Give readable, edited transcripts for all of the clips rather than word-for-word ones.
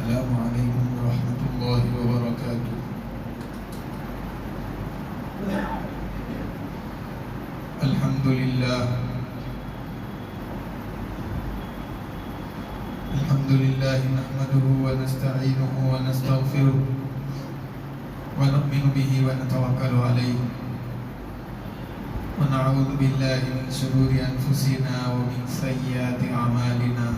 السلام علیکم ورحمۃ اللہ وبرکاتہ۔ الحمد للہ نحمده ونستعینه ونستغفره ونؤمن به ونتوکل علیہ ونعوذ باللہ من شرور انفسنا ومن سیئات اعمالنا،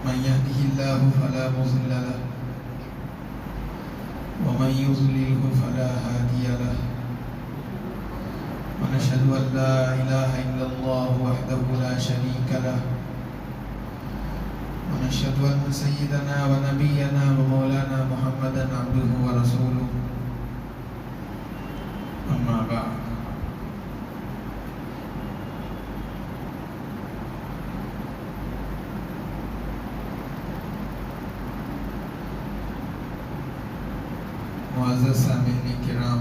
من يهده الله فلا مضل له ومن يضلله فلا هادي له، ونشهد أن لا إله إلا الله وحده لا شريك له، ونشهد أن سيدنا ونبينا ومولانا محمدا عبده ورسوله، أما بعد۔ معزز سامعین کرام،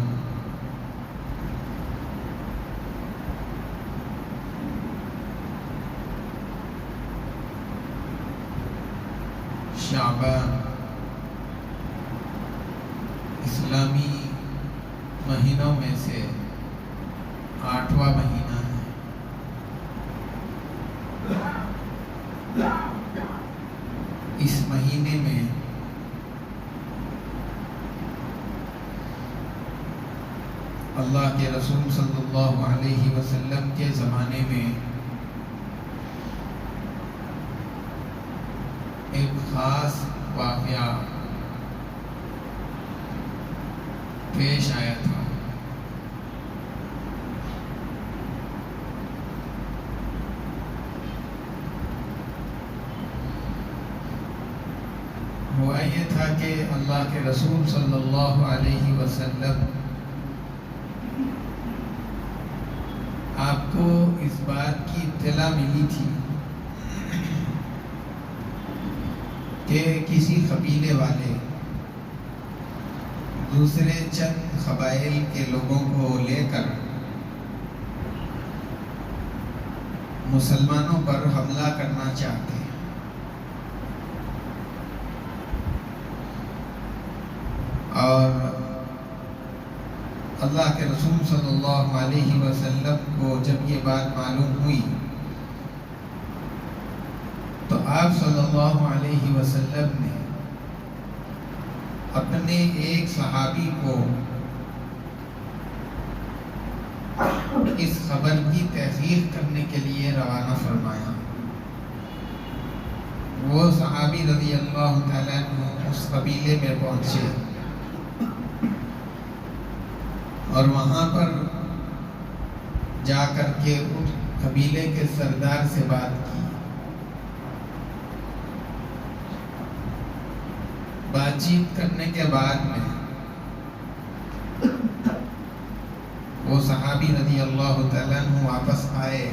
شعبان اسلامی مہینوں میں سے 8واں مہینہ ہے۔ اس مہینے میں اللہ کے رسول صلی اللہ علیہ وسلم کے زمانے میں ایک خاص واقعہ پیش آیا تھا۔ ہوا یہ تھا کہ اللہ کے رسول صلی اللہ علیہ وسلم آپ کو اس بات کی اطلاع ملی تھی کہ کسی قبیلے والے دوسرے چند قبائل کے لوگوں کو لے کر مسلمانوں پر حملہ کرنا چاہتے ہیں، اور اللہ کے رسول صلی اللہ علیہ وسلم کو جب یہ بات معلوم ہوئی تو آپ صلی اللہ علیہ وسلم نے اپنے ایک صحابی کو اس خبر کی تحقیق کرنے کے لیے روانہ فرمایا۔ وہ صحابی رضی اللہ تعالیٰ عنہ اس قبیلے میں پہنچے اور وہاں پر جا کر کے اس قبیلے کے سردار سے بات کی۔ بات چیت کرنے کے بعد میں وہ صحابی رضی اللہ تعالیٰ عنہ واپس آئے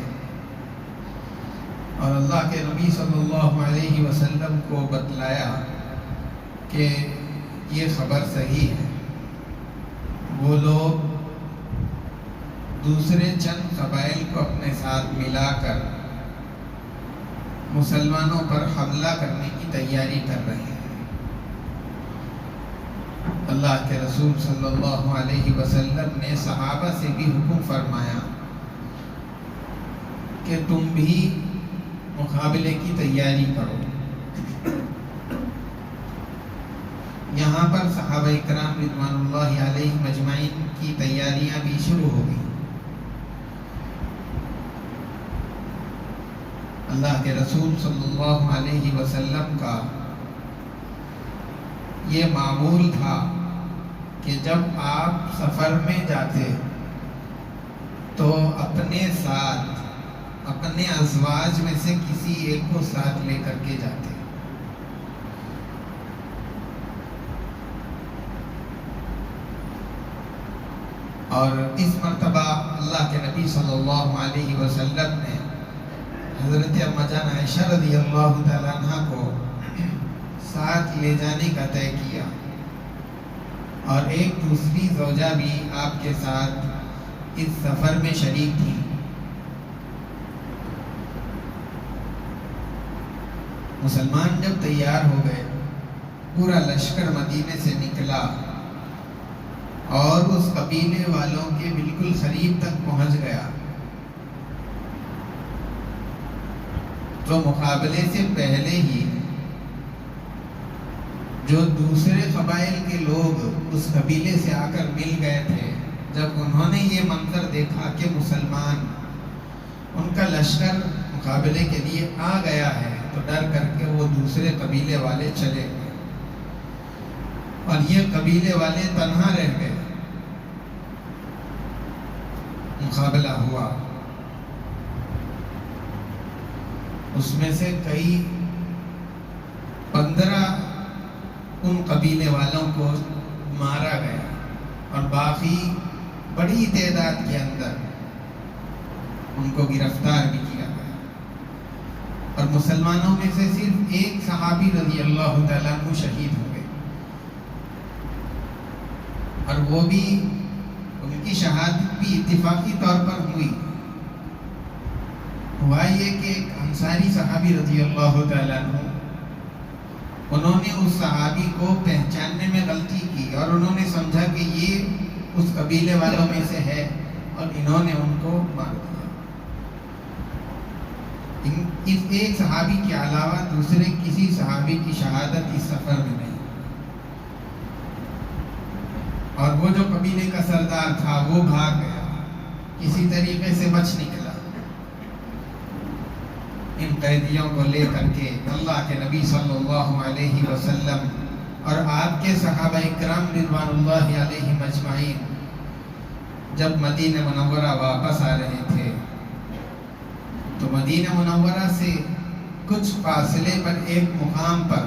اور اللہ کے نبی صلی اللہ علیہ وسلم کو بتلایا کہ یہ خبر صحیح ہے۔ وہ لوگ دوسرے چند قبائل کو اپنے ساتھ ملا کر مسلمانوں پر حملہ کرنے کی تیاری کر رہے ہیں۔ اللہ کے رسول صلی اللہ علیہ وسلم نے صحابہ سے بھی حکم فرمایا کہ تم بھی مقابلے کی تیاری کرو۔ یہاں پر صحابہ اکرام رضوان اللہ علیہم اجمعین کی تیاریاں بھی شروع ہو گئی۔ اللہ کے رسول صلی اللہ علیہ وسلم کا یہ معمول تھا کہ جب آپ سفر میں جاتے تو اپنے ساتھ اپنے ازواج میں سے کسی ایک کو ساتھ لے کر کے جاتے۔ اور اس مرتبہ اللہ کے نبی صلی اللہ علیہ وسلم نے حضرت اما جان عائشہ رضی اللہ تعالیٰ عنہ کو ساتھ لے جانے کا طے کیا، اور ایک دوسری زوجہ بھی آپ کے ساتھ اس سفر میں شریک تھی۔ مسلمان جب تیار ہو گئے، پورا لشکر مدینے سے نکلا اور اس قبیلے والوں کے بالکل قریب تک پہنچ گیا، تو مقابلے سے پہلے ہی جو دوسرے قبائل کے لوگ اس قبیلے سے آ کر مل گئے تھے، جب انہوں نے یہ منظر دیکھا کہ مسلمان ان کا لشکر مقابلے کے لیے آ گیا ہے، تو ڈر کر کے وہ دوسرے قبیلے والے چلے گئے اور یہ قبیلے والے تنہا رہ گئے۔ مقابلہ ہوا، اس میں سے کئی 15 ان قبیلے والوں کو مارا گیا اور باقی بڑی تعداد کے اندر ان کو گرفتار بھی کیا گیا، اور مسلمانوں میں سے صرف ایک صحابی رضی اللہ تعالیٰ عنہ شہید ہو گئے، اور وہ بھی ان کی شہادت بھی اتفاقی طور پر ہوئی۔ ہوا یہ کہ ایک انصاری صحابی رضی اللہ تعالیٰ عنہ، انہوں نے اس صحابی کو پہچاننے میں غلطی کی اور انہوں نے سمجھا کہ یہ اس قبیلے والوں میں سے ہے، اور انہوں نے ان کو مار دیا۔ اس ایک صحابی کے علاوہ دوسرے کسی صحابی کی شہادت اس سفر میں نہیں، اور وہ جو قبیلے کا سردار تھا وہ بھاگ گیا، کسی طریقے سے بچ نکلا۔ ان قیدیوں کو لے کر کے اللہ کے نبی صلی اللہ علیہ وسلم اور آپ کے صحابہ اکرام رضوان اللہ علیہم اجمعین جب مدینہ منورہ واپس آ رہے تھے، تو مدینہ منورہ سے کچھ فاصلے پر ایک مقام پر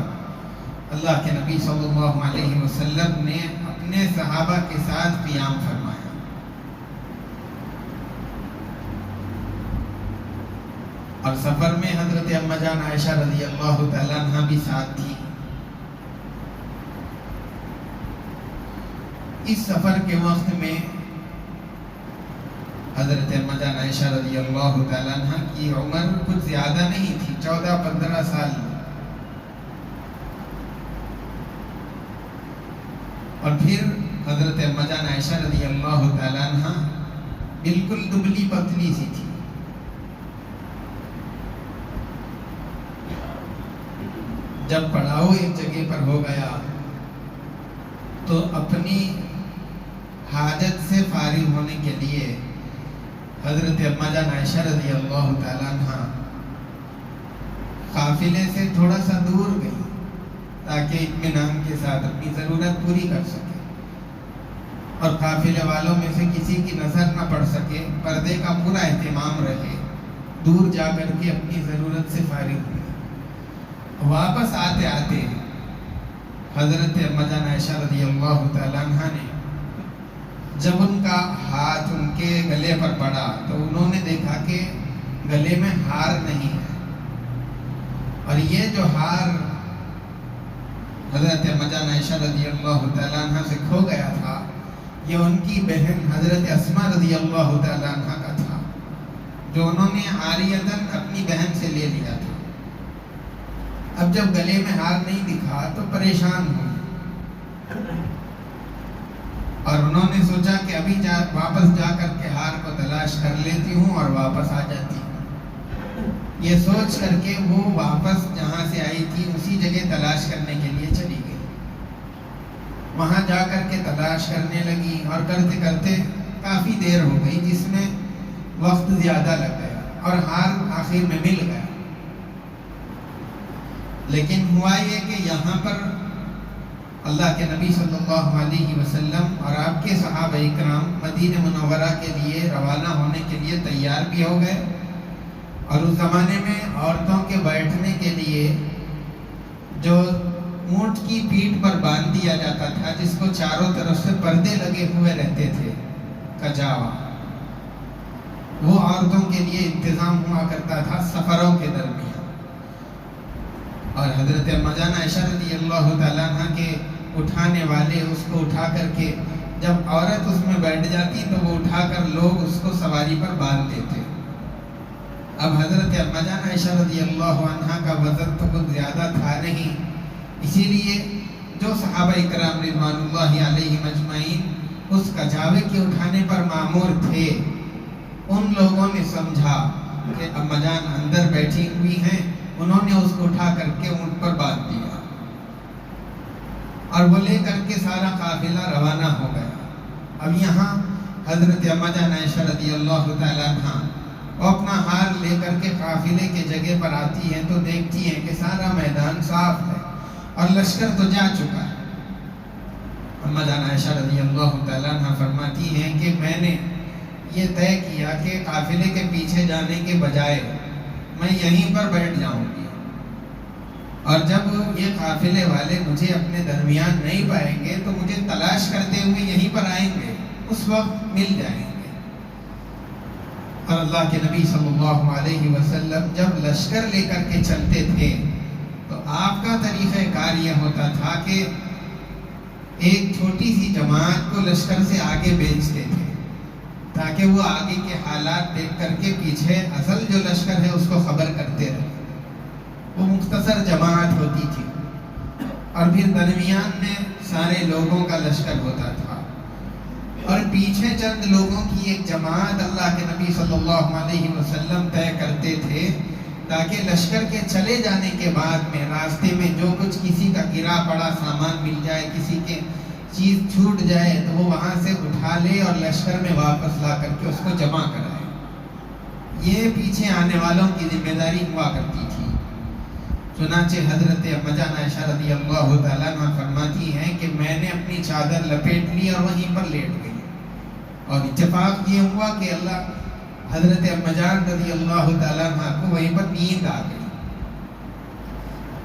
اللہ کے نبی صلی اللہ علیہ وسلم نے اپنے صحابہ کے ساتھ قیام فرمایا، اور سفر میں حضرت اما جان عائشہ رضی اللہ تعالیٰ عنہ بھی ساتھ تھی۔ اس سفر کے وقت میں حضرت اما جان عائشہ رضی اللہ تعالیٰ عنہ کی عمر کچھ زیادہ نہیں تھی، 14-15 سال، اور پھر حضرت اما جان عائشہ رضی اللہ تعالیٰ عنہ بالکل دبلی پتلی سی تھی۔ جب پڑاؤ ایک جگہ پر ہو گیا تو اپنی حاجت سے فارغ ہونے کے لیے حضرت اما جان عائشہ رضی اللہ تعالیٰ عنہ قافلے سے تھوڑا سا دور گئی تاکہ اطمینان کے ساتھ اپنی ضرورت پوری کر سکے، اور قافلے والوں میں سے کسی کی نظر نہ پڑ سکے، پردے کا پورا اہتمام رہے، دور جا کر کے اپنی ضرورت سے فارغ ہوئی۔ واپس آتے آتے حضرت اما جان عائشہ رضی اللہ تعالیٰ عنہ نے جب ان کا ہاتھ ان کے گلے پر پڑا تو انہوں نے دیکھا کہ گلے میں ہار نہیں ہے، اور یہ جو ہار حضرت اما جان عائشہ رضی اللہ تعالیٰ عنہ سے کھو گیا تھا، یہ ان کی بہن حضرت اسماء رضی اللہ تعالیٰ عنہ کا تھا، جو انہوں نے عاریتاً اپنی بہن سے لے لیا تھا۔ اب جب گلے میں ہار نہیں دکھا تو پریشان ہوئی، اور انہوں نے سوچا کہ ابھی واپس جا کر کے ہار کو تلاش کر لیتی ہوں اور واپس آ جاتی ہوں۔ یہ سوچ کر کے وہ واپس جہاں سے آئی تھی اسی جگہ تلاش کرنے کے لیے چلی گئی۔ وہاں جا کر کے تلاش کرنے لگی، اور کرتے کرتے کافی دیر ہو گئی، جس میں وقت زیادہ لگ گیا، اور ہار آخر میں مل گیا۔ لیکن ہوا یہ کہ یہاں پر اللہ کے نبی صلی اللہ علیہ وسلم اور آپ کے صحابہ اکرام مدینہ منورہ کے لیے روانہ ہونے کے لیے تیار بھی ہو گئے، اور اس زمانے میں عورتوں کے بیٹھنے کے لیے جو اونٹ کی پیٹھ پر باندھ دیا جاتا تھا، جس کو چاروں طرف سے پردے لگے ہوئے رہتے تھے، کجاوا، وہ عورتوں کے لیے انتظام ہوا کرتا تھا سفروں کے درمیان۔ اور حضرت اما جان عائشہ رضی اللہ تعالیٰ عنہ کے اٹھانے والے اس کو اٹھا کر کے، جب عورت اس میں بیٹھ جاتی تو وہ اٹھا کر لوگ اس کو سواری پر باندھ دیتے۔ اب حضرت اما جان عائشہ رضی اللہ عنہ کا وزن تو کچھ زیادہ اسی لیے جو صحابہ کرام رضوان اللہ علیہم اجمعین اس کجاوے کے اٹھانے پر مامور تھے، ان لوگوں نے سمجھا کہ اما جان اندر بیٹھی ہوئی ہیں، انہوں نے اس کو اٹھا کر کے اونٹ پر باندھ دیا اور وہ لے کر کے سارا قافلہ روانہ ہو گیا۔ اب یہاں حضرت اما جان عائشہ رضی اللہ تعالیٰ عنہ وہ اپنا ہار لے کر کے قافلے کے جگہ پر آتی ہیں تو دیکھتی ہیں کہ سارا میدان صاف ہے اور لشکر تو جا چکا ہے۔ اما جان عائشہ رضی اللہ تعالیٰ عنہ فرماتی ہیں کہ میں نے یہ طے کیا کہ قافلے کے پیچھے جانے کے بجائے میں یہیں پر بیٹھ جاؤں گی، اور جب یہ قافلے والے مجھے اپنے درمیان نہیں پائیں گے تو مجھے تلاش کرتے ہوئے یہیں پر آئیں گے، اس وقت مل جائیں گے۔ اور اللہ کے نبی صلی اللہ علیہ وسلم جب لشکر لے کر کے چلتے تھے تو آپ کا طریقہ کار یہ ہوتا تھا کہ ایک چھوٹی سی جماعت کو لشکر سے آگے بھیجتے تھے تاکہ وہ آگے کے حالات دیکھ کر کے پیچھے اصل جو لشکر ہے اس کو خبر کرتے رہے۔ وہ مختصر جماعت ہوتی تھی اور پھر درمیان میں سارے لوگوں کا لشکر ہوتا تھا، اور پیچھے چند لوگوں کی ایک جماعت اللہ کے نبی صلی اللہ علیہ وسلم طے کرتے تھے تاکہ لشکر کے چلے جانے کے بعد میں راستے میں جو کچھ کسی کا گرا پڑا سامان مل جائے، کسی کے چیز چھوٹ جائے تو وہ وہاں سے اٹھا لے اور لشکر میں واپس لا کر کے اس کو جمع کرائے۔ یہ پیچھے آنے والوں کی ذمہ داری ہوا کرتی تھی۔ چنانچہ حضرت اما جان عائشہ رضی اللہ تعالیٰ عنہ فرماتی ہیں کہ میں نے اپنی چادر لپیٹ لی اور وہیں پر لیٹ گئی، اور اتفاق یہ ہوا کہ حضرت اما جان رضی اللہ تعالیٰ عنہ کو وہیں پر نیند آ گئی۔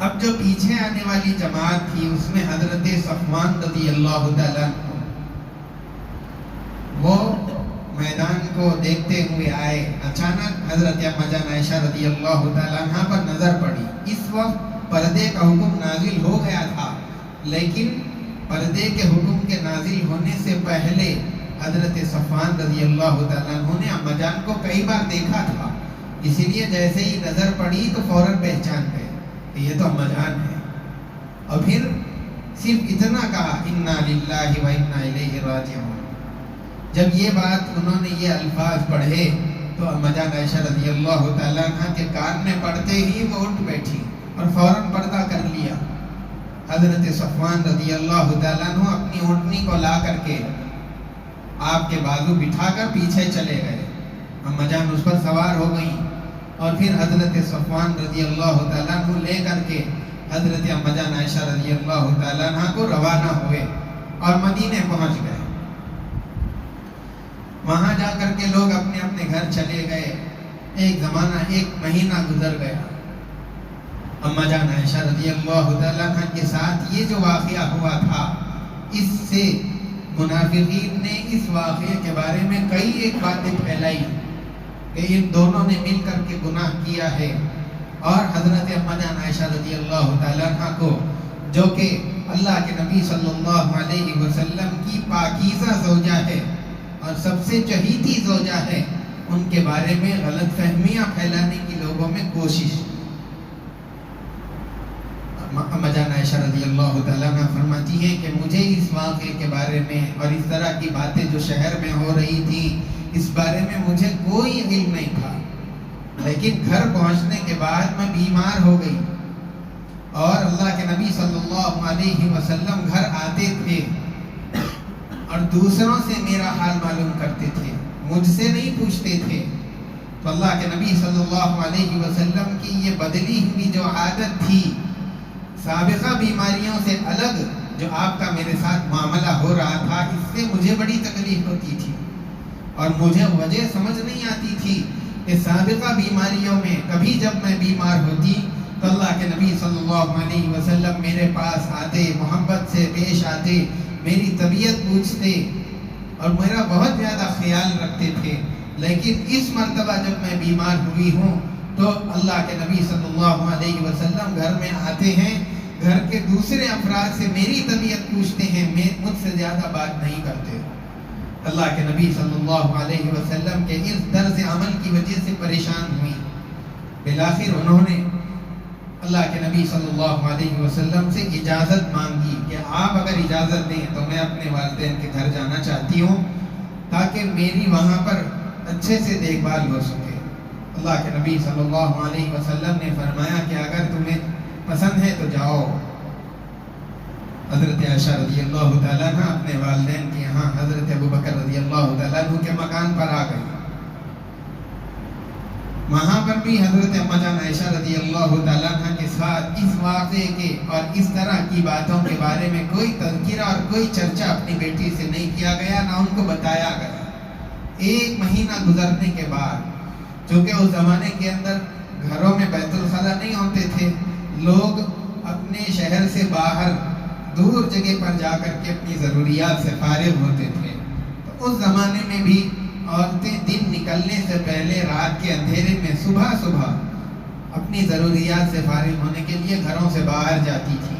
اب جو پیچھے آنے والی جماعت تھی اس میں حضرت صفوان رضی اللہ تعالیٰ عنہ وہ میدان کو دیکھتے ہوئے آئے۔ اچانک حضرت اما جان عائشہ رضی اللہ تعالیٰ عنہ پر نظر پڑی۔ اس وقت پردے کا حکم نازل ہو گیا تھا، لیکن پردے کے حکم کے نازل ہونے سے پہلے حضرت صفوان رضی اللہ تعالیٰ عنہ نے اما جان کو کئی بار دیکھا تھا، اسی لیے جیسے ہی نظر پڑی تو فوراً پہچان گئے کہ یہ تو اما جان ہے، اور پھر صرف اتنا کہا انا للہ و انا الیہ راجعون۔ جب یہ بات انہوں نے یہ الفاظ پڑھے تو اما جان عائشہ رضی اللہ تعالیٰ عنہ کے کان میں پڑتے ہی وہ اٹھ بیٹھی اور فوراً پردہ کر لیا۔ حضرت صفوان رضی اللہ تعالیٰ عنہ اپنی اونٹنی کو لا کر کے آپ کے بازو بٹھا کر پیچھے چلے گئے، اما جان اس پر سوار ہو گئیں، اور پھر حضرت صفوان رضی اللہ تعالیٰ عنہ لے کر کے حضرت اما جان عائشہ رضی اللہ تعالیٰ عنہ کو روانہ ہوئے اور مدینے پہنچ گئے۔ وہاں جا کر کے لوگ اپنے اپنے گھر چلے گئے۔ ایک زمانہ، ایک مہینہ گزر گیا۔ اما جان عائشہ رضی اللہ تعالیٰ عنہ کے ساتھ یہ جو واقعہ ہوا تھا، اس سے منافقین نے اس واقعے کے بارے میں کئی ایک باتیں پھیلائی کہ ان دونوں نے مل کر کے گناہ کیا ہے، اور حضرت اما جان عائشہ رضی اللہ تعالیٰ عنہ کو، جو کہ اللہ کے نبی صلی اللہ علیہ وسلم کی پاکیزہ زوجہ ہے اور سب سے چہیتی زوجہ ہے، ان کے بارے میں غلط فہمیاں پھیلانے کی لوگوں میں کوشش۔ اما جان عائشہ رضی اللہ تعالیٰ عنہ فرماتی ہیں کہ مجھے اس واقعے کے بارے میں اور اس طرح کی باتیں جو شہر میں ہو رہی تھی اس بارے میں مجھے کوئی علم نہیں تھا، لیکن گھر پہنچنے کے بعد میں بیمار ہو گئی، اور اللہ کے نبی صلی اللہ علیہ وسلم گھر آتے تھے اور دوسروں سے میرا حال معلوم کرتے تھے، مجھ سے نہیں پوچھتے تھے۔ تو اللہ کے نبی صلی اللہ علیہ وسلم کی یہ بدلی ہوئی جو عادت تھی، سابقہ بیماریوں سے الگ جو آپ کا میرے ساتھ معاملہ ہو رہا تھا، اس سے مجھے بڑی تکلیف ہوتی تھی، اور مجھے وجہ سمجھ نہیں آتی تھی کہ سابقہ بیماریوں میں کبھی جب میں بیمار ہوتی تو اللہ کے نبی صلی اللہ علیہ وسلم میرے پاس آتے، محبت سے پیش آتے، میری طبیعت پوچھتے اور میرا بہت زیادہ خیال رکھتے تھے، لیکن اس مرتبہ جب میں بیمار ہوئی ہوں تو اللہ کے نبی صلی اللہ علیہ وسلم گھر میں آتے ہیں، گھر کے دوسرے افراد سے میری طبیعت پوچھتے ہیں، مجھ سے زیادہ بات نہیں کرتے۔ اللہ کے نبی صلی اللہ علیہ وسلم کے اس طرز عمل کی وجہ سے پریشان ہوئی۔ بالآخر انہوں نے اللہ کے نبی صلی اللہ علیہ وسلم سے اجازت مانگی کہ آپ اگر اجازت دیں تو میں اپنے والدین کے گھر جانا چاہتی ہوں تاکہ میری وہاں پر اچھے سے دیکھ بھال ہو سکے۔ اللہ کے نبی صلی اللہ علیہ وسلم نے فرمایا کہ اگر تمہیں پسند ہے تو جاؤ۔ حضرت عائشہ رضی اللہ تعالیٰ عنہ اپنے والدین کے یہاں حضرت ابوبکر رضی اللہ تعالیٰ عنہ کے مکان پر آ گئی۔ وہاں پر بھی حضرت اما جان عائشہ رضی اللہ تعالیٰ عنہ کے ساتھ اس واقعے کے اور اس طرح کی باتوں کے بارے میں کوئی تذکرہ اور کوئی چرچا اپنی بیٹی سے نہیں کیا گیا، نہ ان کو بتایا گیا۔ ایک مہینہ گزرنے کے بعد، چونکہ اس زمانے کے اندر گھروں میں بیت الخلا نہیں ہوتے تھے، لوگ اپنے شہر سے باہر دور جگہ پر جا کر کے اپنی ضروریات سے فارغ ہوتے تھے، تو اس زمانے میں بھی عورتیں دن نکلنے سے پہلے رات کے اندھیرے میں صبح اپنی ضروریات سے فارغ ہونے کے لیے گھروں سے باہر جاتی تھی۔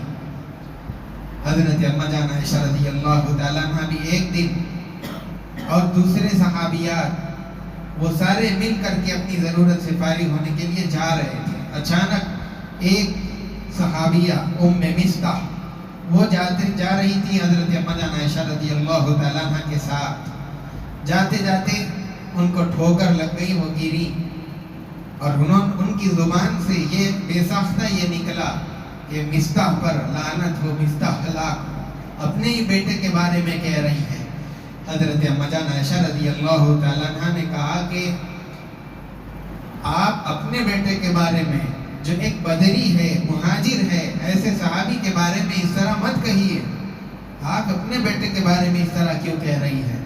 حضرت اما جان عائشہ رضی اللہ تعالیٰ عنہ بھی ایک دن اور دوسرے صحابیات وہ سارے مل کر کے اپنی ضرورت سے فارغ ہونے کے لیے جا رہے تھے۔ اچانک ایک صحابیہ ام مستح وہ جا رہی تھی حضرت اما جان عائشہ رضی اللہ تعالیٰ عنہ کے ساتھ۔ جاتے جاتے ان کو ٹھوکر لگ گئی، وہ گری، اور ان کی زبان سے یہ بے ساختہ یہ نکلا کہ مستح پر لعنت ہو، مستح ہلاک ہو، اپنے ہی بیٹے کے بارے میں کہہ رہی ہے۔ حضرت اما جان عائشہ رضی اللہ تعالیٰ عنہ نے کہا کہ آپ اپنے بیٹے کے بارے میں، جو ایک بدری ہے، مہاجر ہے، ایسے صحابی کے بارے میں اس طرح مت کہیے، آپ اپنے بیٹے کے بارے میں اس طرح کیوں کہہ رہی ہے؟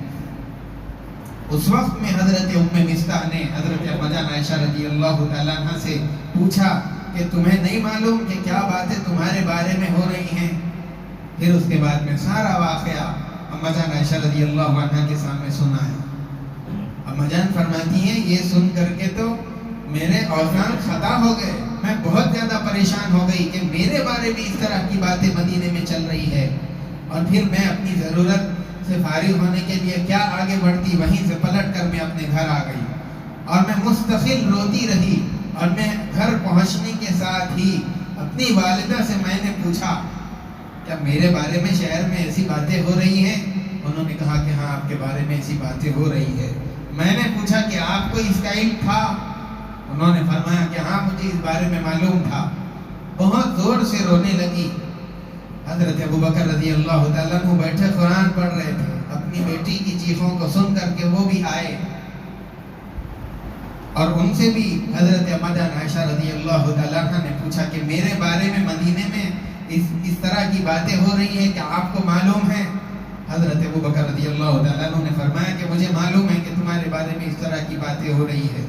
اس وقت میں حضرت ام مستح نے حضرت اما جان عائشہ رضی اللہ تعالیٰ عنہ سے پوچھا کہ تمہیں نہیں معلوم کہ کیا باتیں تمہارے بارے میں ہو رہی ہیں؟ پھر اس کے بعد میں سارا واقعہ اما جان عائشہ رضی اللہ عنہ کے سامنے سنا ہے۔ اما جان فرماتی ہیں یہ سن کر کے تو میرے اوزان خطا ہو گئے، میں بہت زیادہ پریشان ہو گئی کہ میرے بارے میں اس طرح کی باتیں مدینے میں چل رہی ہے، اور پھر میں اپنی ضرورت سے فارغ ہونے کے لیے کیا آگے بڑھتی، وہیں سے پلٹ کر میں اپنے گھر آ گئی، اور میں مستقل روتی رہی، اور میں گھر پہنچنے کے ساتھ ہی اپنی والدہ سے میں نے پوچھا کیا میرے بارے میں شہر میں ایسی باتیں ہو رہی ہیں؟ انہوں نے کہا کہ ہاں آپ کے بارے میں ایسی باتیں ہو رہی ہے۔ میں نے پوچھا کہ آپ کو اس کا علم تھا؟ انہوں نے فرمایا کہ ہاں مجھے اس بارے میں معلوم تھا۔ بہت زور سے رونے لگی۔ حضرت ابوبکر رضی اللہ تعالیٰ عنہ بیٹھے قرآن پڑھ رہے تھے، اپنی بیٹی کی چیخوں کو سن کر کے وہ بھی آئے، اور ان سے بھی حضرت اما جان عائشہ رضی اللہ تعالیٰ عنہ نے پوچھا کہ میرے بارے میں مدینے میں اس طرح کی باتیں ہو رہی ہیں، کیا آپ کو معلوم ہے؟ حضرت ابوبکر رضی اللہ تعالیٰ عنہ نے فرمایا کہ مجھے معلوم ہے کہ تمہارے بارے میں اس طرح کی باتیں ہو رہی ہے۔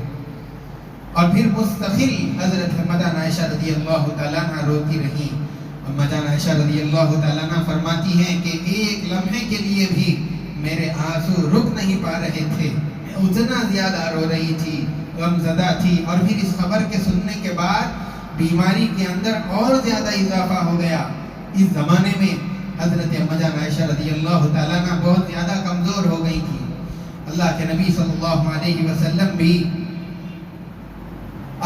اور پھر مستقل حضرت اما جان عائشہ رضی اللہ تعالیٰ عنہ روتی رہی۔ اما جان عائشہ رضی اللہ تعالیٰ عنہ فرماتی ہیں کہ ایک لمحے کے لیے بھی میرے آنسو رک نہیں پا رہے تھے، میں اتنا زیادہ رو رہی تھی، غم زدہ تھی، اور پھر اس خبر کے سننے کے بعد بیماری کے اندر اور زیادہ اضافہ ہو گیا۔ اس زمانے میں حضرت اما جان عائشہ رضی اللہ تعالیٰ عنہ بہت زیادہ کمزور ہو گئی تھی۔ اللہ کے نبی صلی اللہ علیہ وسلم بھی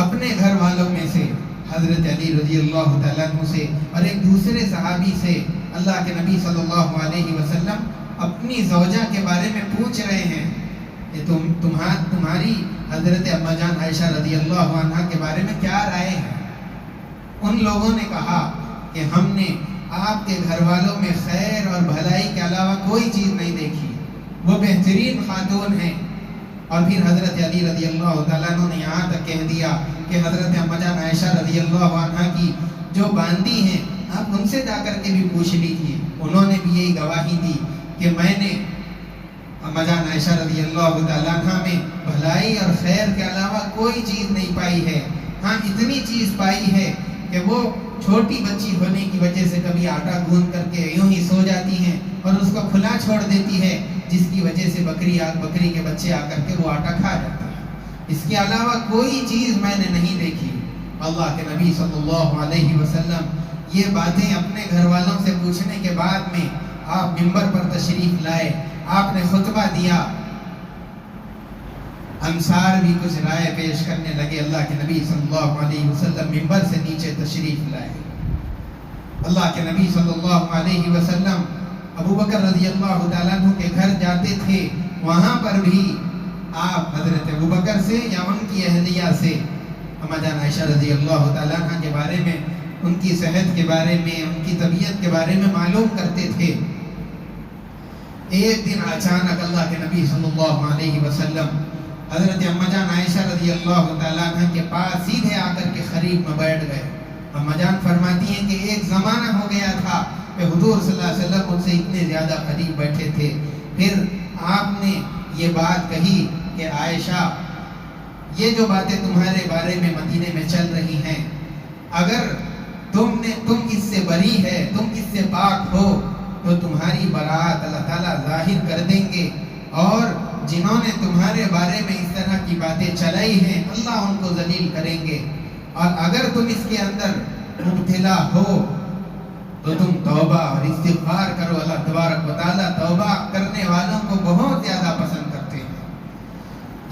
اپنے گھر والوں میں سے حضرت علی رضی اللہ تعالیٰ عنہ سے اور ایک دوسرے صحابی سے اللہ کے نبی صلی اللہ علیہ وسلم اپنی زوجہ کے بارے میں پوچھ رہے ہیں کہ تمہاری حضرت اما جان عائشہ رضی اللہ عنہ کے بارے میں کیا رائے ہے؟ ان لوگوں نے کہا کہ ہم نے آپ کے گھر والوں میں خیر اور بھلائی کے علاوہ کوئی چیز نہیں دیکھی، وہ بہترین خاتون ہیں۔ اور پھر حضرت علی رضی اللہ تعالیٰ عنہ نے یہاں تک کہہ دیا کہ حضرت اما جان عائشہ رضی اللہ عنہ کی جو باندی ہیں آپ ان سے جا کر کے بھی پوچھ لیجیے، انہوں نے بھی یہی گواہی دی کہ میں نے اما جان عائشہ رضی اللہ تعالیٰ عنہ میں بھلائی اور خیر کے علاوہ کوئی چیز نہیں پائی ہے۔ ہاں اتنی چیز پائی ہے کہ وہ چھوٹی بچی ہونے کی وجہ سے کبھی آٹا گوندھ کر کے یوں ہی سو جاتی ہیں اور اس کو کھلا چھوڑ دیتی ہے، جس کی وجہ سے بکری کے بچے آ کر کے وہ آٹا کھا جاتے ہیں۔ اس کے علاوہ کوئی چیز میں نے نہیں دیکھی۔ اللہ کے نبی صلی اللہ علیہ وسلم یہ باتیں اپنے گھر والوں سے پوچھنے کے بعد میں آپ منبر پر تشریف لائے، آپ نے خطبہ دیا، انصار بھی کچھ رائے پیش کرنے لگے. اللہ کے نبی صلی اللہ علیہ وسلم منبر سے نیچے تشریف لائے. اللہ کے نبی صلی اللہ علیہ وسلم ابو بکر رضی اللہ تعالیٰ عنہ کے گھر جاتے تھے. وہاں پر بھی آپ حضرت ابو بکر سے یا ان کی اہلیہ سے اما جان عائشہ رضی اللہ تعالیٰ عنہ کے بارے میں، ان کی صحت کے بارے میں، ان کی طبیعت کے بارے میں معلوم کرتے تھے. ایک دن اچانک اللہ کے نبی صلی اللہ علیہ وسلم حضرت اما جان عائشہ رضی اللہ تعالیٰ عنہ کے پاس سیدھے آ کر کے قریب میں بیٹھ گئے. اما جان فرماتی ہیں کہ ایک زمانہ ہو گیا تھا کہ حضور صلی اللہ علیہ وسلم ان سے اتنے زیادہ قریب بیٹھے تھے. پھر آپ نے یہ بات کہی کہ عائشہ، یہ جو باتیں تمہارے بارے میں مدینے میں چل رہی ہیں، اگر تم اس سے بری ہے، تم اس سے پاک ہو، تو تمہاری برات اللہ تعالیٰ ظاہر کر دیں گے، اور جنہوں نے تمہارے بارے میں اس طرح کی باتیں چلائی ہیں اللہ ان کو ذلیل کریں گے. اور اگر تم اس کے اندر مبتلا ہو تو تم توبہ اور استغفار کرو. اللہ تبارک و تعالیٰ توبہ کرنے والوں کو بہت زیادہ پسند کرتے ہیں.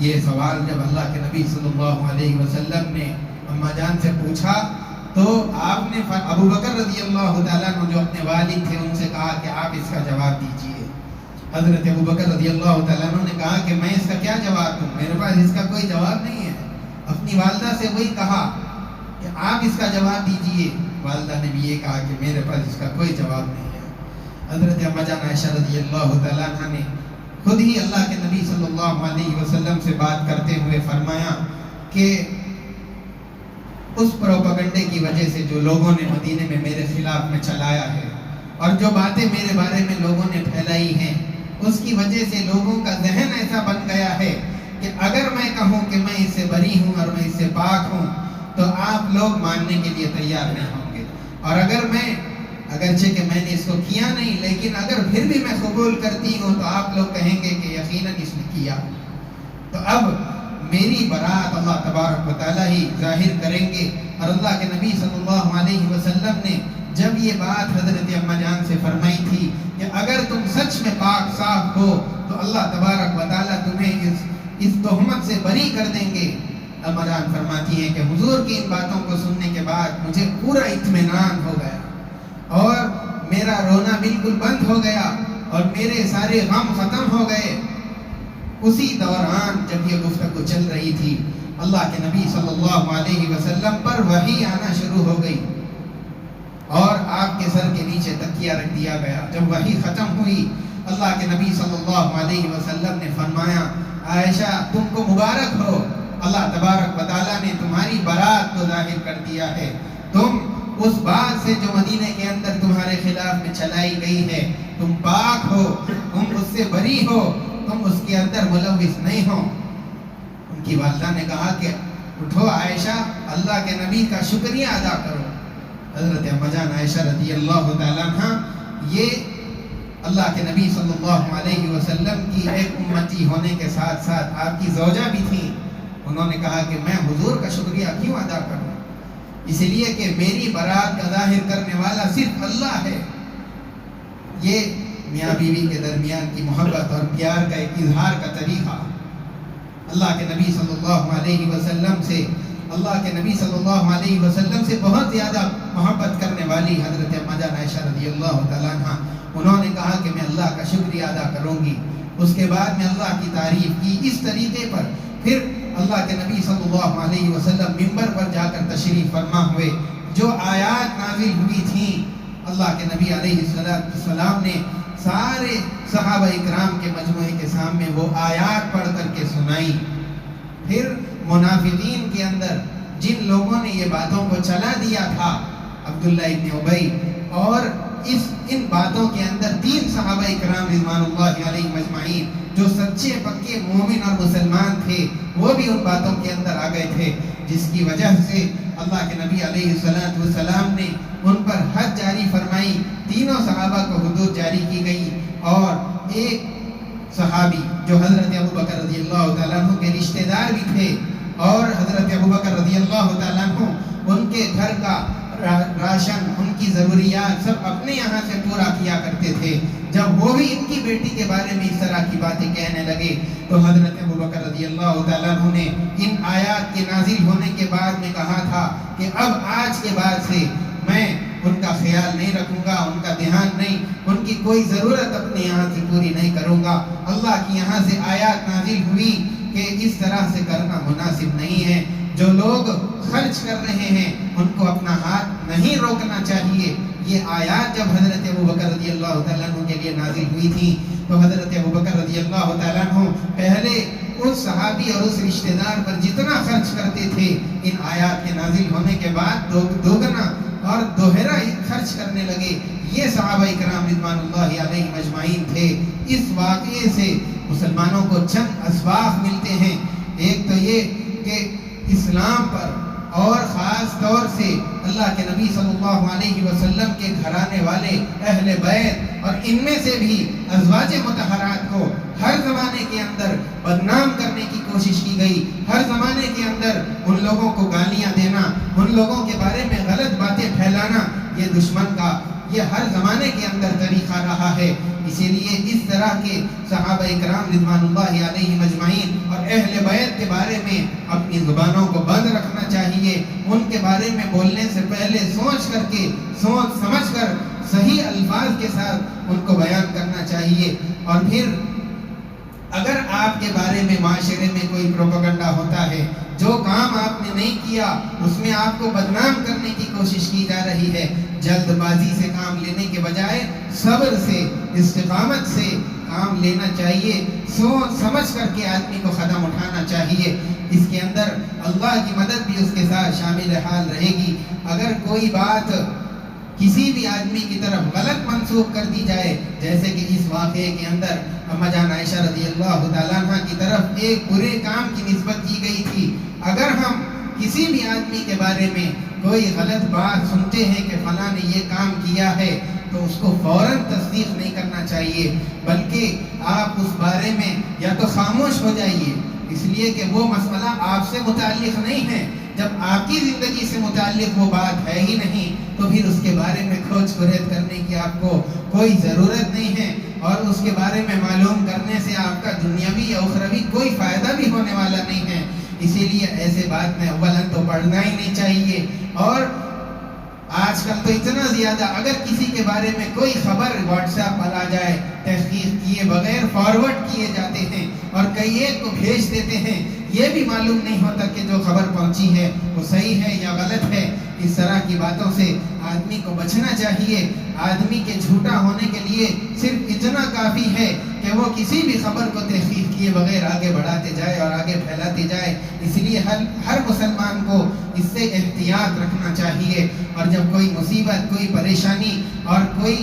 یہ سوال جب اللہ کے نبی صلی اللہ علیہ وسلم نے اما جان سے پوچھا تو آپ نے ابو بکر رضی اللہ تعالیٰ عنہ جو اپنے والد تھے ان سے کہا کہ آپ اس کا جواب دیجئے. حضرت ابو بکر رضی اللہ تعالیٰ عنہ نے کہا کہ میں اس کا کیا جواب دوں، میرے پاس اس کا کوئی جواب نہیں ہے. اپنی والدہ سے وہی کہا کہ آپ اس کا جواب دیجئے. والدہ نے بھی یہ کہا کہ میرے پاس اس کا کوئی جواب نہیں ہے. حضرت اما جان عائشہ رضی اللہ تعالیٰ عنہ نے خود ہی اللہ کے نبی صلی اللہ علیہ وسلم سے بات کرتے ہوئے فرمایا کہ اس پروپیگنڈے کی وجہ سے جو لوگوں نے مدینے میں میرے خلاف میں چلایا ہے اور جو باتیں میرے بارے میں لوگوں نے پھیلائی ہیں، اس کی وجہ سے لوگوں کا ذہن ایسا بن گیا ہے کہ اگر میں کہوں کہ میں اس سے بری ہوں اور میں اس سے پاک ہوں تو آپ لوگ ماننے کے لیے تیار نہیں ہوں گے. اور اگرچہ کہ میں نے اس کو کیا نہیں، لیکن اگر پھر بھی میں قبول کرتی ہوں تو آپ لوگ کہیں گے کہ یقیناً اس نے کیا. تو اب میری برات اللہ تبارک و تعالیٰ ہی ظاہر کریں گے. اور اللہ کے نبی صلی اللہ علیہ وسلم نے جب یہ بات حضرت اما جان سے فرمائی تھی کہ اگر تم سچ میں پاک صاف ہو تو اللہ تبارک و تعالیٰ تمہیں اس تہمت سے بری کر دیں گے. اما جان فرماتی ہیں کہ حضور کی ان باتوں کو سننے کے بعد مجھے پورا اطمینان ہو گیا اور میرا رونا بالکل بند ہو گیا اور میرے سارے غم ختم ہو گئے. اسی دوران جب یہ گفتگو چل رہی تھی اللہ کے نبی صلی اللہ علیہ وسلم پر وحی آنا شروع ہو گئی اور آپ کے سر کے نیچے تکیہ رکھ دیا گیا. جب وحی ختم ہوئی اللہ کے نبی صلی اللہ علیہ وسلم نے فرمایا عائشہ تم کو مبارک ہو، اللہ تبارک و تعالیٰ نے تمہاری برات کو ظاہر کر دیا ہے. تم اس بات سے جو مدینے کے اندر تمہارے خلاف میں چلائی گئی ہے تم پاک ہو، تم اس سے بری ہو، تم اس کے اندر ملوث نہیں ہو. ان کی والدہ نے کہا کہ اٹھو عائشہ، اللہ کے نبی کا شکریہ ادا کرو. حضرت اما جان عائشہ رضی اللہ تعالیٰ عنہ یہ اللہ کے نبی صلی اللہ علیہ وسلم کی ایک امتی ہونے کے ساتھ ساتھ آپ کی زوجہ بھی تھی. انہوں نے کہا کہ میں حضور کا شکریہ کیوں ادا کروں، اس لیے کہ میری برات کا ظاہر کرنے والا صرف اللہ ہے. یہ میاں بیوی کے درمیان کی محبت اور پیار کا ایک اظہار کا طریقہ. اللہ کے نبی صلی اللہ علیہ وسلم سے بہت زیادہ محبت کرنے والی حضرت اما جان عائشہ رضی اللہ تعالیٰ عنہ انہوں نے کہا کہ میں اللہ کا شکریہ ادا کروں گی. اس کے بعد میں اللہ کی تعریف کی. اس طریقے پر پھر اللہ کے نبی صلی اللہ علیہ وسلم منبر پر جا کر تشریف فرما ہوئے. جو آیات نازل ہوئی تھیں اللہ کے نبی علیہ السلام نے سارے صحابہ اکرام کے مجموعے کے سامنے وہ آیات پڑھ کر کے سنائی. پھر منافقین کے اندر جن لوگوں نے یہ باتوں کو چلا دیا تھا عبداللہ ابن ابی، اور ان باتوں کے اندر 3 صحابہ اکرام رضوان اللہ علیہ مجمعین جو سچے پکے مومن اور مسلمان تھے وہ بھی ان باتوں کے اندر آ گئے تھے، جس کی وجہ سے اللہ کے نبی علیہ السلام نے ان پر حد جاری فرمائی. تینوں صحابہ کو حدود جاری کی گئی اور ایک صحابی جو حضرت ابو بکر رضی اللہ تعالیٰ عنہ کے رشتہ دار بھی تھے اور حضرت ابو بکر رضی اللہ تعالیٰ عنہ ان کے گھر کا راشن، ان کی ضروریات سب اپنے یہاں سے پورا کیا کرتے تھے۔ جب وہ بھی ان کی بیٹی کے بارے میں اس طرح کی باتیں کہنے لگے تو حضرت ابوبکر رضی اللہ تعالیٰ عنہ نے ان آیات کے نازل ہونے کے بعد میں کہا تھا کہ اب آج کے بعد سے میں ان کا خیال نہیں رکھوں گا، ان کا دھیان نہیں، ان کی کوئی ضرورت اپنے یہاں سے پوری نہیں کروں گا۔ اللہ کی یہاں سے آیات نازل ہوئی کہ اس طرح سے کرنا مناسب نہیں ہے، جو لوگ خرچ کر رہے ہیں ان کو اپنا ہاتھ نہیں روکنا چاہیے۔ یہ آیات جب حضرت ابوبکر رضی اللہ تعالیٰ عنہ کے لیے نازل ہوئی تھی تو حضرت ابوبکر رضی اللہ تعالیٰ عنہ پہلے اس صحابی اور اس رشتہ دار پر جتنا خرچ کرتے تھے، ان آیات کے نازل ہونے کے بعد دوگنا اور دوہرا خرچ کرنے لگے۔ یہ صحابہ کرام رضوان اللہ علیہم اجمعین تھے۔ اس واقعے سے مسلمانوں کو چند اسباق ملتے ہیں۔ ایک تو یہ کہ اسلام پر اور خاص طور سے اللہ کے نبی صلی اللہ علیہ وسلم کے گھرانے والے اہل بیت اور ان میں سے بھی ازواج مطہرات کو ہر زمانے کے اندر بدنام کرنے کی کوشش کی گئی۔ ہر زمانے کے اندر ان لوگوں کو گالیاں دینا، ان لوگوں کے بارے میں غلط باتیں پھیلانا، یہ دشمن کا یہ ہر زمانے کے اندر طریقہ رہا ہے۔ اسی لیے اس طرح کے صحابہ کرام رضوان اللہ علیہم اجمعین اور اہل بیت کے بارے میں اپنی زبانوں کو بند رکھنا چاہیے۔ ان کے بارے میں بولنے سے پہلے سوچ سمجھ کر صحیح الفاظ کے ساتھ ان کو بیان کرنا چاہیے۔ اور پھر اگر آپ کے بارے میں معاشرے میں کوئی پروپیگنڈا ہوتا ہے، جو کام آپ نے نہیں کیا اس میں آپ کو بدنام کرنے کی کوشش کی جا رہی ہے، جلد بازی سے کام لینے کے بجائے صبر سے، استقامت سے کام لینا چاہیے۔ سوچ سمجھ کر کے آدمی کو قدم اٹھانا چاہیے۔ اس کے اندر اللہ کی مدد بھی اس کے ساتھ شامل حال رہے گی۔ اگر کوئی بات کسی بھی آدمی کی طرف غلط منسوخ کر دی جائے، جیسے کہ اس واقعے کے اندر اما جان عائشہ رضی اللہ تعالیٰ عنہ کی طرف ایک برے کام کی نسبت کی گئی تھی، اگر ہم کسی بھی آدمی کے بارے میں کوئی غلط بات سنتے ہیں کہ فلاں نے یہ کام کیا ہے تو اس کو فوراً تصدیق نہیں کرنا چاہیے، بلکہ آپ اس بارے میں یا تو خاموش ہو جائیے، اس لیے کہ وہ مسئلہ آپ سے متعلق نہیں ہے۔ جب آپ کی زندگی سے متعلق وہ بات ہے ہی نہیں تو پھر اس کے بارے میں کھوج کھرید کرنے کی آپ کو کوئی ضرورت نہیں ہے، اور اس کے بارے میں معلوم کرنے سے آپ کا دنیاوی یا اخروی کوئی فائدہ بھی ہونے والا نہیں ہے۔ اسی لیے ایسے بات میں اولاً تو پڑھنا ہی نہیں چاہیے۔ اور آج کل تو اتنا زیادہ اگر کسی کے بارے میں کوئی خبر واٹس ایپ پر آ جائے، تحقیق کیے بغیر فارورڈ کیے جاتے ہیں اور کئی ایک کو بھیج دیتے ہیں، یہ بھی معلوم نہیں ہوتا کہ جو خبر پہنچی ہے وہ صحیح ہے یا غلط ہے۔ اس طرح کی باتوں سے آدمی کو بچنا چاہیے۔ آدمی کے جھوٹا ہونے کے لیے صرف اتنا کافی ہے کہ وہ کسی بھی خبر کو تحقیق کیے بغیر آگے بڑھاتے جائے اور آگے پھیلاتے جائے۔ اس لیے ہر مسلمان کو اس سے احتیاط رکھنا چاہیے، اور جب کوئی مصیبت، کوئی پریشانی اور کوئی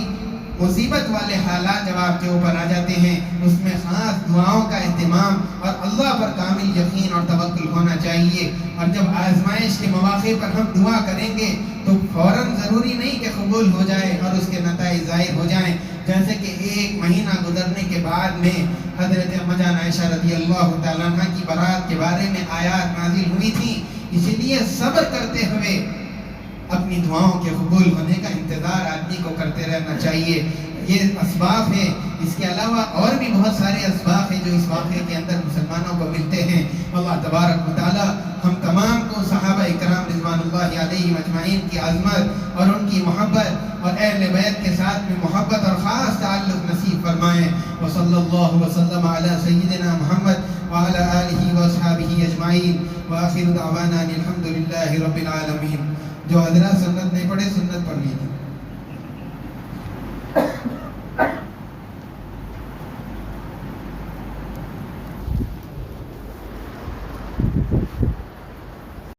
مصیبت والے حالات جب آپ کے اوپر آ جاتے ہیں، اس میں خاص دعاؤں کا اہتمام اور اللہ پر کامل یقین اور توکل ہونا چاہیے۔ اور جب آزمائش کے مواقع پر ہم دعا کریں گے تو فوراً ضروری نہیں کہ قبول ہو جائے اور اس کے نتائج ظاہر ہو جائیں۔ جیسے کہ 1 مہینہ گزرنے کے بعد میں حضرت اما جان عائشہ رضی اللہ تعالیٰ عنہ کی برات کے بارے میں آیات نازل ہوئی تھی۔ اسی لیے صبر کرتے ہوئے اپنی دعاؤں کے قبول ہونے کا انتظار آدمی کو کرتے رہنا چاہیے۔ یہ اسباب ہیں، اس کے علاوہ اور بھی بہت سارے اسباب ہیں جو اس واقعے کے اندر مسلمانوں کو ملتے ہیں۔ اللہ تبارک و تعالی ہم تمام کو صحابہ اکرام رضوان اللہ علیہم اجمعین کی عظمت اور ان کی محبت اور اہل بیت کے ساتھ میں محبت اور خاص تعلق نصیب فرمائیں۔ وصلی اللہ وسلم علی سیدنا محمد وعلی آلہ واصحابہ اجمعین، وآخر دعوانا الحمد للہ رب العالمین۔ جو حضرات سنت نہیں پڑھے سنت پڑھ لیجیے۔